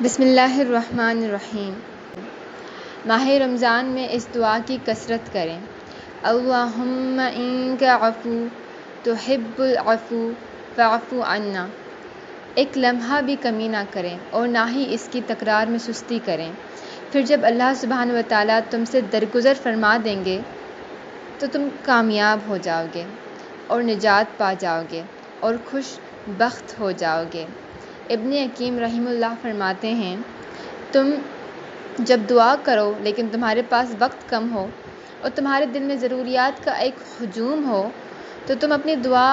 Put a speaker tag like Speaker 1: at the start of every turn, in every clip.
Speaker 1: بسم اللہ الرحمن الرحیم۔ ماہ رمضان میں اس دعا کی کثرت کریں۔ اللہم انک عفو تحب العفو فاعف عنا۔ ایک لمحہ بھی کمی نہ کریں اور نہ ہی اس کی تکرار میں سستی کریں۔ پھر جب اللہ سبحانہ وتعالیٰ تم سے درگزر فرما دیں گے تو تم کامیاب ہو جاؤ گے اور نجات پا جاؤ گے اور خوش بخت ہو جاؤ گے۔ ابن حکیم رحمہ اللہ فرماتے ہیں، تم جب دعا کرو لیکن تمہارے پاس وقت کم ہو اور تمہارے دل میں ضروریات کا ایک ہجوم ہو تو تم اپنی دعا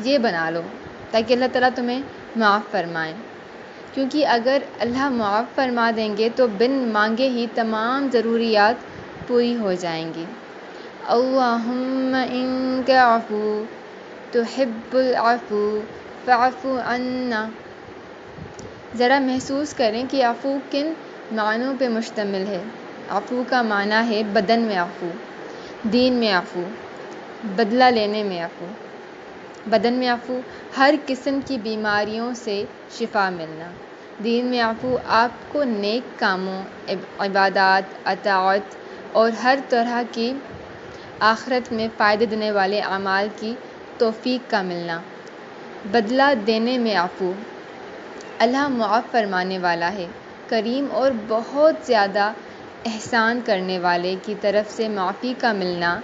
Speaker 1: یہ بنا لو تاکہ اللہ تعالیٰ تمہیں معاف فرمائیں، کیونکہ اگر اللہ معاف فرما دیں گے تو بن مانگے ہی تمام ضروریات پوری ہو جائیں گی۔ اللہم انک عفو تحب العفو فاعف عنا۔ ذرا محسوس کریں کہ عفو کن معنوں پہ مشتمل ہے۔ عفو کا معنی ہے بدن میں عفو، دین میں عفو، بدلہ لینے میں عفو۔ بدن میں عفو، ہر قسم کی بیماریوں سے شفا ملنا۔ دین میں عفو، آپ کو نیک کاموں، عبادات، اطاعت اور ہر طرح کی آخرت میں فائدے دینے والے اعمال کی توفیق کا ملنا۔ بدلہ دینے میں عفو، اللہ معاف فرمانے والا ہے، کریم اور بہت زیادہ احسان کرنے والے کی طرف سے معافی کا ملنا،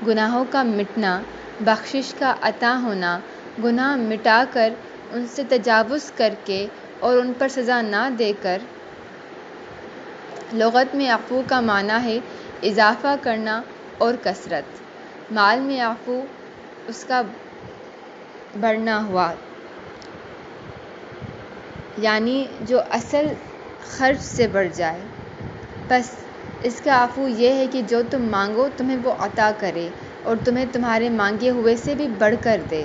Speaker 1: گناہوں کا مٹنا، بخشش کا عطا ہونا، گناہ مٹا کر ان سے تجاوز کر کے اور ان پر سزا نہ دے کر۔ لغت میں عفو کا معنی ہے اضافہ کرنا اور کثرت۔ مال میں عفو، اس کا بڑھنا ہوا، یعنی جو اصل خرچ سے بڑھ جائے۔ بس اس کا عفو یہ ہے کہ جو تم مانگو تمہیں وہ عطا کرے اور تمہیں تمہارے مانگے ہوئے سے بھی بڑھ کر دے۔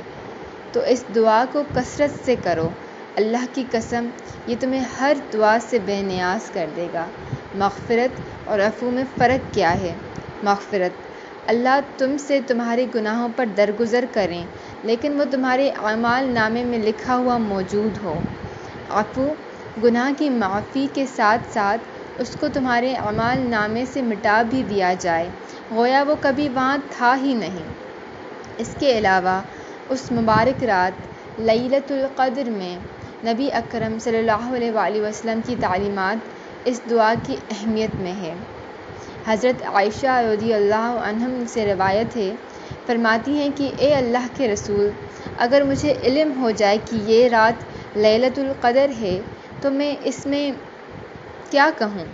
Speaker 1: تو اس دعا کو کثرت سے کرو، اللہ کی قسم یہ تمہیں ہر دعا سے بے نیاز کر دے گا۔ مغفرت اور عفو میں فرق کیا ہے؟ مغفرت، اللہ تم سے تمہارے گناہوں پر درگزر کریں لیکن وہ تمہارے اعمال نامے میں لکھا ہوا موجود ہو۔ عفو، گناہ کی معافی کے ساتھ ساتھ اس کو تمہارے اعمال نامے سے مٹا بھی دیا جائے گویا وہ کبھی وہاں تھا ہی نہیں۔ اس کے علاوہ اس مبارک رات لیلۃ القدر میں نبی اکرم صلی اللہ علیہ وآلہ وسلم کی تعلیمات اس دعا کی اہمیت میں ہے۔ حضرت عائشہ رضی اللہ عنہا سے روایت ہے، فرماتی ہیں کہ اے اللہ کے رسول، اگر مجھے علم ہو جائے کہ یہ رات لیلۃ القدر ہے تو میں اس میں کیا کہوں؟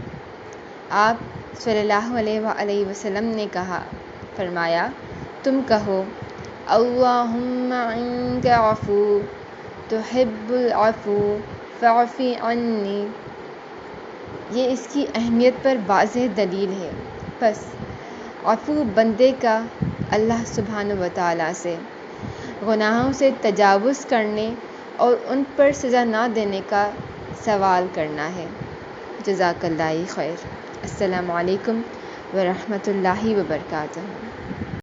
Speaker 1: آپ صلی اللہ علیہ وآلہ وسلم نے فرمایا، تم کہو اللہم انک عفو تحب العفو فاعف عنی۔ یہ اس کی اہمیت پر واضح دلیل ہے۔ بس عفو بندے کا اللہ سبحانہ وتعالیٰ سے گناہوں سے تجاوز کرنے اور ان پر سزا نہ دینے کا سوال کرنا ہے۔ جزاک اللہ خیر۔ السلام علیکم ورحمۃ اللہ وبرکاتہ۔